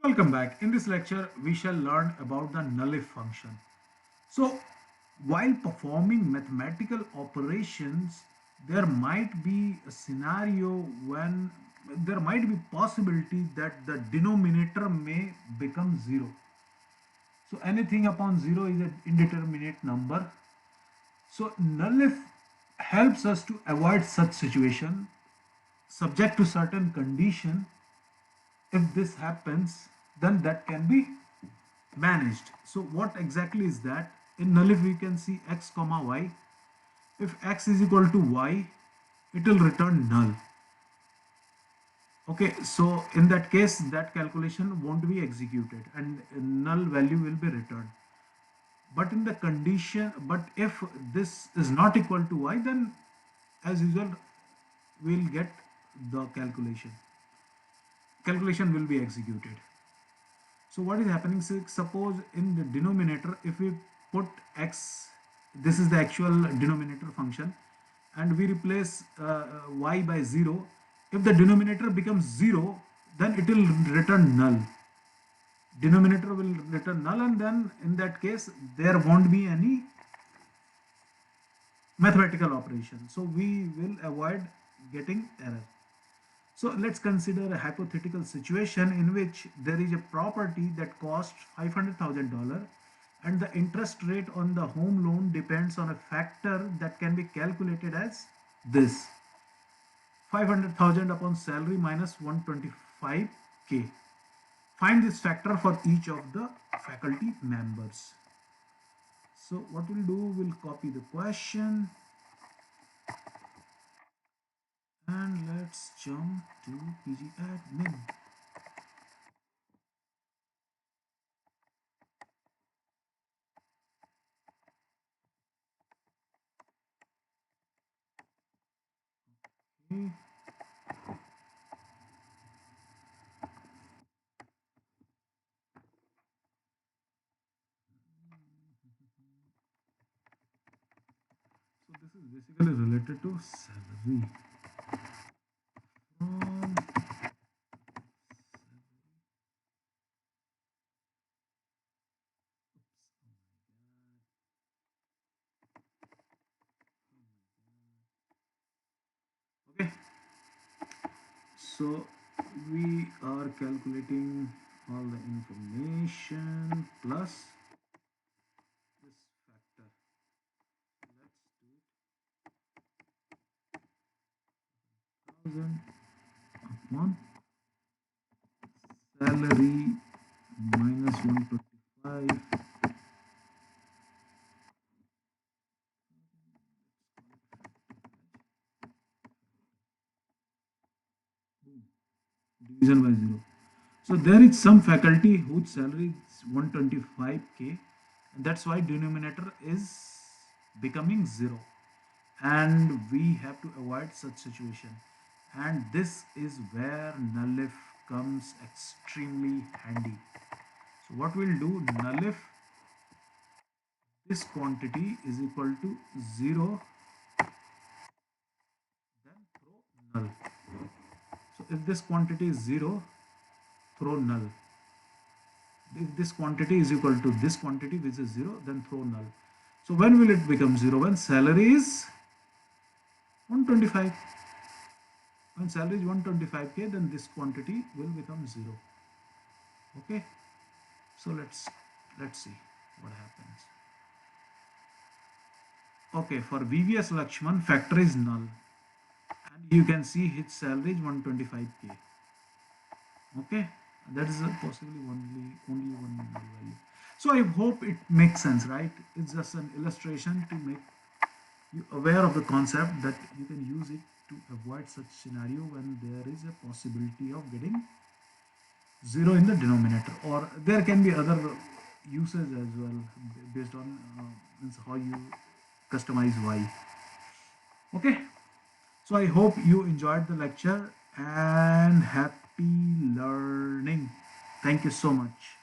Welcome back. In this lecture, we shall learn about the Nullif function. So, while performing mathematical operations, there might be a scenario when there might be possibility that the denominator may become 0. So, anything upon 0 is an indeterminate number. So, Nullif helps us to avoid such situation subject to certain condition. If this happens, then that can be managed. So what exactly is that? In Nullif we can see x comma y. If x is equal to y, it will return null. Okay, so in that case that calculation won't be executed and null value will be returned. But in the condition, but if this is not equal to y, then as usual we'll get the calculation will be executed. So what is happening? So suppose in the denominator, if we put x, this is the actual denominator function, and we replace y by 0. If the denominator becomes 0, then it will return null. Denominator will return null, and then in that case, there won't be any mathematical operation. So we will avoid getting error. So let's consider a hypothetical situation in which there is a property that costs $500,000 and the interest rate on the home loan depends on a factor that can be calculated as this: 500,000 upon salary minus 125k. Find this factor for each of the faculty members. So what we'll do, we'll copy the question and let's jump to PG admin. Okay. So this is basically related to salary. From okay, so we are calculating all the information plus this factor. Let's do it 1000 upon salary minus 125. Division by 0. So there is some faculty whose salary is 125k, and that's why denominator is becoming 0, and we have to avoid such situation, and this is where nullif comes extremely handy. So what we'll do, nullif this quantity is equal to 0, then throw null. So if this quantity is 0, throw null. If this quantity is equal to this quantity which is 0, then throw null. So when will it become 0? When salary is 125. When salary is 125k, then this quantity will become 0. Okay, so let's see what happens. Okay, for VVS Lakshman, factor is null, and you can see his salary is 125k. Okay, that is possibly only one null value. So I hope it makes sense, right? It's just an illustration to make you aware of the concept that you can use it to avoid such scenario when there is a possibility of getting 0 in the denominator, or there can be other uses as well based on how you customize y. Okay, so I hope you enjoyed the lecture and happy learning. Thank you so much.